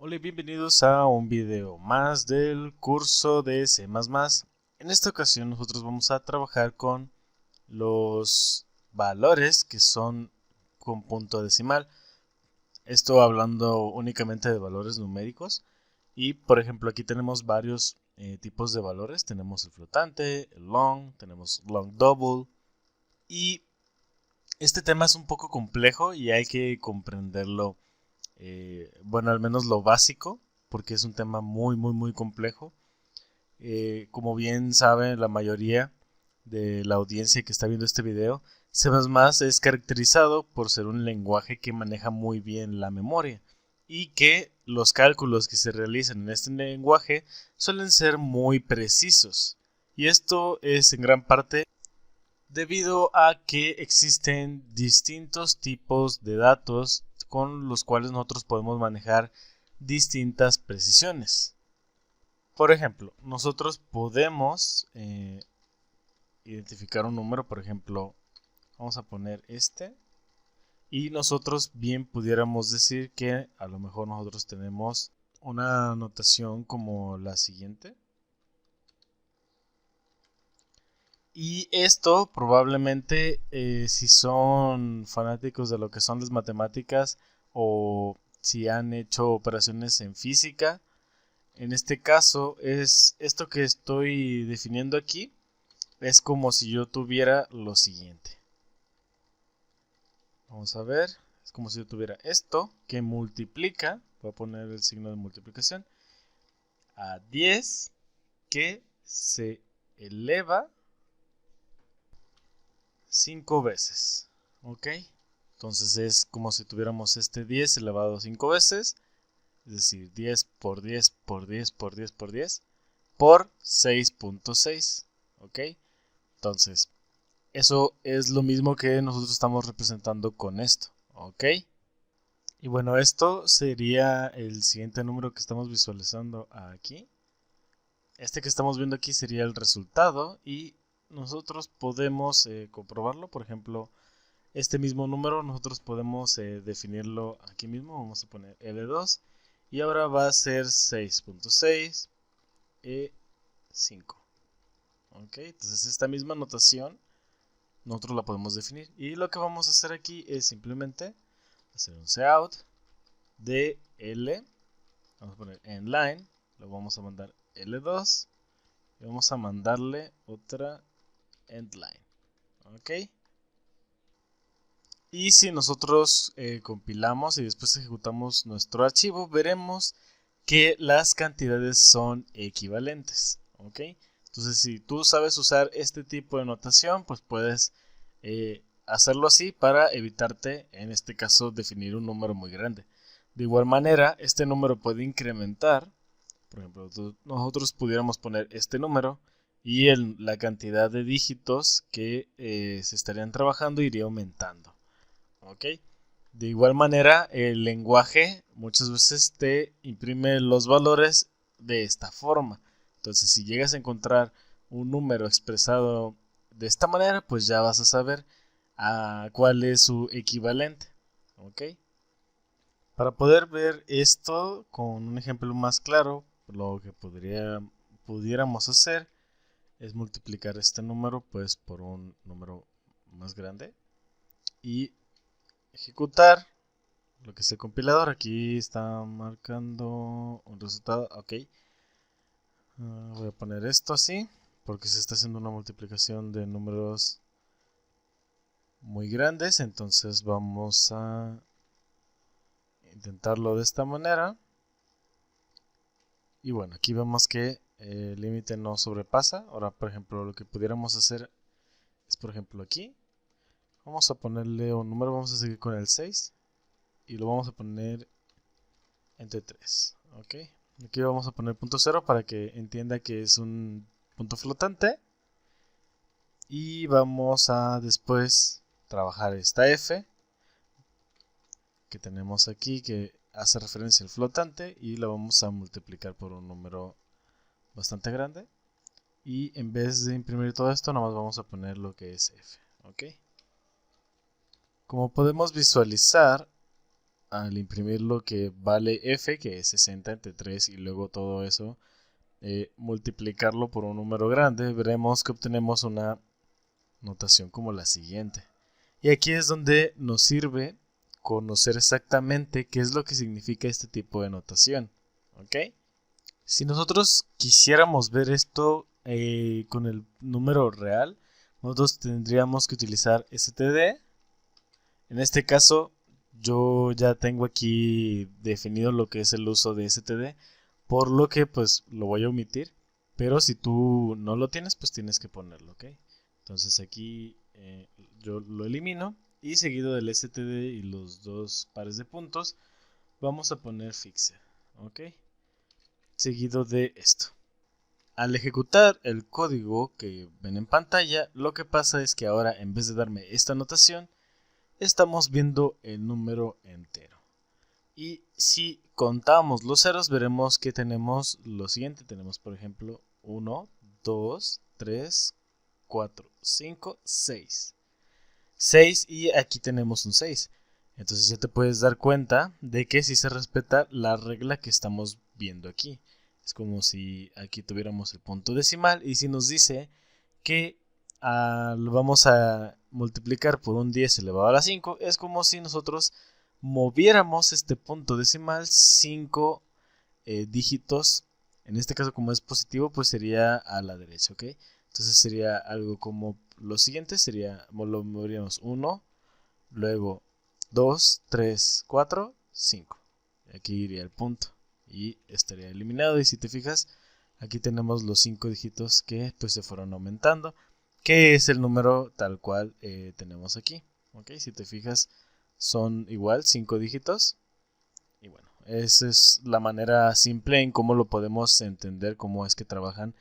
Hola y bienvenidos a un video más del curso de C++. En esta ocasión nosotros vamos a trabajar con los valores que son con punto decimal. Esto hablando únicamente de valores numéricos. Y por ejemplo aquí tenemos varios tipos de valores. Tenemos el flotante, el long, tenemos long double. Y este tema es un poco complejo y hay que comprenderlo. Bueno, al menos lo básico, porque es un tema muy complejo. Como bien sabe la mayoría de la audiencia que está viendo este video, C++ es caracterizado por ser un lenguaje que maneja muy bien la memoria y que los cálculos que se realizan en este lenguaje suelen ser muy precisos. Y esto es en gran parte debido a que existen distintos tipos de datos con los cuales nosotros podemos manejar distintas precisiones. Por ejemplo, nosotros podemos identificar un número, por ejemplo, vamos a poner este, y nosotros bien pudiéramos decir que a lo mejor nosotros tenemos una notación como la siguiente. Y esto probablemente si son fanáticos de lo que son las matemáticas o si han hecho operaciones en física, en este caso es esto que estoy definiendo aquí, es como si yo tuviera lo siguiente. Vamos a ver, es como si yo tuviera esto que multiplica, voy a poner el signo de multiplicación, a 10 que se eleva 5 veces. ¿Ok? Entonces es como si tuviéramos este 10 elevado a 5 veces. Es decir, 10 por 10 por 10 por 10 por 10 por 6.6. ¿Ok? Entonces, eso es lo mismo que nosotros estamos representando con esto. ¿Ok? Y bueno, esto sería el siguiente número que estamos visualizando aquí. Este que estamos viendo aquí sería el resultado y nosotros podemos comprobarlo. Por ejemplo, este mismo número nosotros podemos definirlo aquí mismo. Vamos a poner L2 y ahora va a ser 6.6 E5. Ok, entonces esta misma notación nosotros la podemos definir. Y lo que vamos a hacer aquí es simplemente hacer un cout de L. Vamos a poner en line, lo vamos a mandar L2 y vamos a mandarle otra endline. Ok. Y si nosotros compilamos y después ejecutamos nuestro archivo, veremos que las cantidades son equivalentes. ¿Ok? Entonces, si tú sabes usar este tipo de notación, pues puedes hacerlo así para evitarte, en este caso, definir un número muy grande. De igual manera, este número puede incrementar. Por ejemplo, nosotros pudiéramos poner este número y la cantidad de dígitos que se estarían trabajando iría aumentando. ¿Ok? De igual manera, el lenguaje muchas veces te imprime los valores de esta forma. Entonces, si llegas a encontrar un número expresado de esta manera, pues ya vas a saber cuál es su equivalente. ¿Ok? Para poder ver esto con un ejemplo más claro, lo que pudiéramos hacer es multiplicar este número pues por un número más grande y ejecutar lo que es el compilador. Aquí está marcando un resultado. Ok. Voy a poner esto así porque se está haciendo una multiplicación de números muy grandes. Entonces vamos a intentarlo de esta manera. Y bueno, aquí vemos que el límite no sobrepasa. Ahora, por ejemplo, lo que pudiéramos hacer es, por ejemplo, aquí. Vamos a ponerle un número, vamos a seguir con el 6. Y lo vamos a poner entre 3. ¿Ok? Aquí vamos a poner punto 0 para que entienda que es un punto flotante. Y vamos a después trabajar esta f que tenemos aquí que hace referencia al flotante y la vamos a multiplicar por un número bastante grande. Y en vez de imprimir todo esto, nada más vamos a poner lo que es f. ¿Ok? Como podemos visualizar, al imprimir lo que vale f, que es 60 entre 3, y luego todo eso, multiplicarlo por un número grande, veremos que obtenemos una notación como la siguiente. Y aquí es donde nos sirve conocer exactamente qué es lo que significa este tipo de notación. ¿Ok? Si nosotros quisiéramos ver esto con el número real, nosotros tendríamos que utilizar std. En este caso, yo ya tengo aquí definido lo que es el uso de std, por lo que pues lo voy a omitir. Pero si tú no lo tienes, pues tienes que ponerlo, ¿ok? Entonces aquí yo lo elimino y seguido del std y los dos pares de puntos, vamos a poner fixer, ¿ok? Seguido de esto. Al ejecutar el código que ven en pantalla, lo que pasa es que ahora en vez de darme esta notación, estamos viendo el número entero. Y si contamos los ceros, veremos que tenemos lo siguiente. Tenemos, por ejemplo, 1, 2, 3, 4, 5, 6. 6 y aquí tenemos un 6. Entonces ya te puedes dar cuenta de que si se respeta la regla que estamos viendo aquí. Es como si aquí tuviéramos el punto decimal y si nos dice que lo vamos a multiplicar por un 10 elevado a la 5, es como si nosotros moviéramos este punto decimal 5 dígitos. En este caso, como es positivo, pues sería a la derecha, ¿ok? Entonces sería algo como lo siguiente, lo moveríamos 1, luego 2, 3, 4, 5. Aquí iría el punto y estaría eliminado. Y si te fijas, aquí tenemos los 5 dígitos que pues se fueron aumentando, que es el número tal cual tenemos aquí. ¿Ok? Si te fijas, son igual 5 dígitos. Y bueno, esa es la manera simple en cómo lo podemos entender, cómo es que trabajan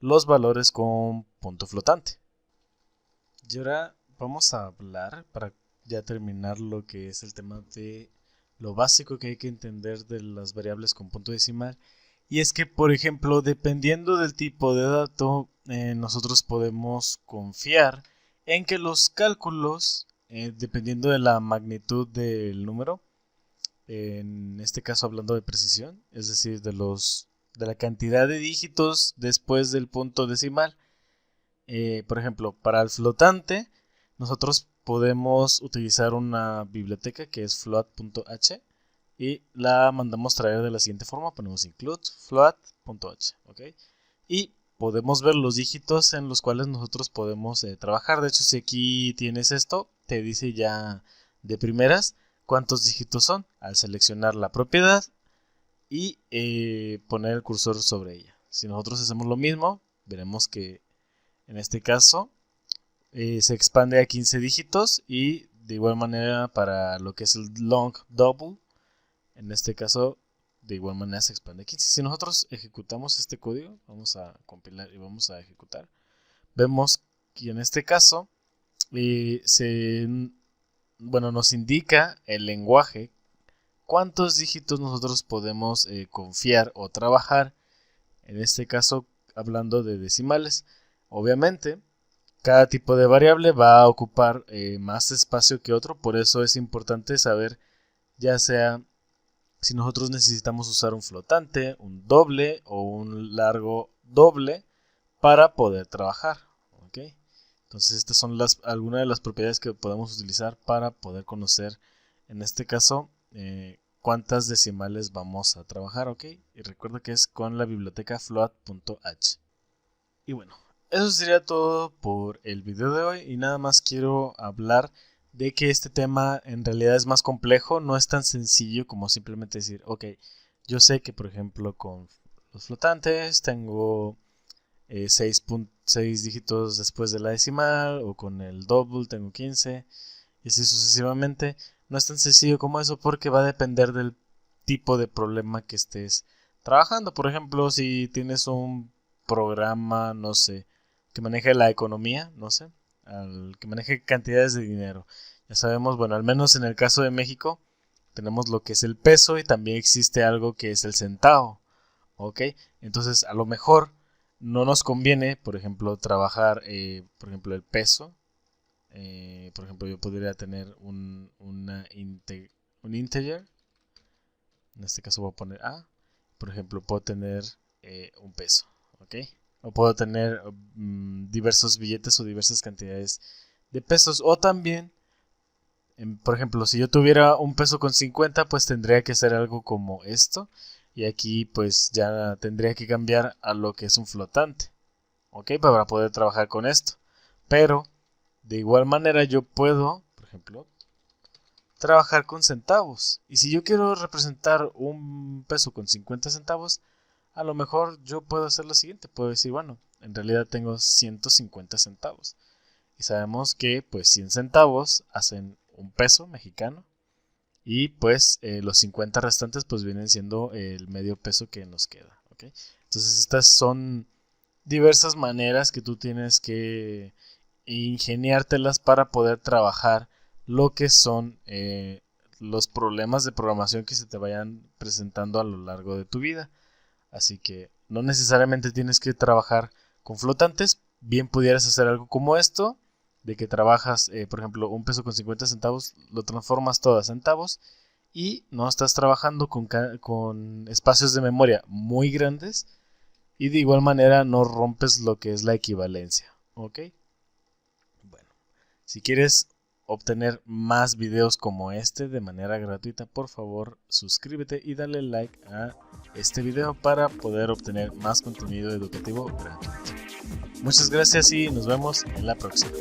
los valores con punto flotante. Y ahora vamos a hablar, para ya terminar, lo que es el tema de lo básico que hay que entender de las variables con punto decimal. Y es que, por ejemplo, dependiendo del tipo de dato, nosotros podemos confiar en que los cálculos, dependiendo de la magnitud del número, en este caso hablando de precisión, es decir, de la cantidad de dígitos después del punto decimal, por ejemplo, para el flotante, nosotros podemos utilizar una biblioteca que es float.h y la mandamos traer de la siguiente forma. Ponemos include float.h, ¿ok? Y podemos ver los dígitos en los cuales nosotros podemos trabajar. De hecho, si aquí tienes esto, te dice ya de primeras cuántos dígitos son al seleccionar la propiedad y poner el cursor sobre ella. Si nosotros hacemos lo mismo, veremos que en este caso se expande a 15 dígitos y de igual manera para lo que es el long double, en este caso de igual manera se expande a 15. Si nosotros ejecutamos este código, vamos a compilar y vamos a ejecutar, vemos que en este caso nos indica el lenguaje cuántos dígitos nosotros podemos confiar o trabajar, en este caso hablando de decimales. Obviamente, cada tipo de variable va a ocupar más espacio que otro, por eso es importante saber, ya sea si nosotros necesitamos usar un flotante, un doble o un largo doble para poder trabajar. ¿Okay? Entonces estas son algunas de las propiedades que podemos utilizar para poder conocer, en este caso, cuántas decimales vamos a trabajar. ¿Ok? Y recuerda que es con la biblioteca float.h. Y bueno, eso sería todo por el video de hoy y nada más quiero hablar de que este tema en realidad es más complejo, no es tan sencillo como simplemente decir, ok, yo sé que por ejemplo con los flotantes tengo 6 dígitos después de la decimal o con el double tengo 15 y así sucesivamente. No es tan sencillo como eso porque va a depender del tipo de problema que estés trabajando. Por ejemplo, si tienes un programa, no sé, que maneje la economía, no sé, que maneje cantidades de dinero. Ya sabemos, bueno, al menos en el caso de México, tenemos lo que es el peso y también existe algo que es el centavo, ¿ok? Entonces, a lo mejor no nos conviene, por ejemplo, trabajar, por ejemplo, el peso. Por ejemplo, yo podría tener un integer, En este caso voy a poner A. Por ejemplo, puedo tener un peso, ¿ok? O puedo tener diversos billetes o diversas cantidades de pesos. O también, por ejemplo, si yo tuviera un peso con 50, pues tendría que hacer algo como esto. Y aquí pues ya tendría que cambiar a lo que es un flotante, ¿ok? Para poder trabajar con esto. Pero de igual manera yo puedo, por ejemplo, trabajar con centavos. Y si yo quiero representar un peso con 50 centavos, a lo mejor yo puedo hacer lo siguiente. Puedo decir, bueno, en realidad tengo 150 centavos. Y sabemos que pues 100 centavos hacen un peso mexicano. Y pues los 50 restantes pues vienen siendo el medio peso que nos queda, ¿ok? Entonces estas son diversas maneras que tú tienes que ingeniártelas para poder trabajar lo que son los problemas de programación que se te vayan presentando a lo largo de tu vida. Así que no necesariamente tienes que trabajar con flotantes, bien pudieras hacer algo como esto, de que trabajas, por ejemplo, un peso con 50 centavos, lo transformas todo a centavos y no estás trabajando con espacios de memoria muy grandes y de igual manera no rompes lo que es la equivalencia, ¿ok? Bueno, si quieres obtener más videos como este de manera gratuita, por favor suscríbete y dale like a este video para poder obtener más contenido educativo gratuito. Muchas gracias y nos vemos en la próxima.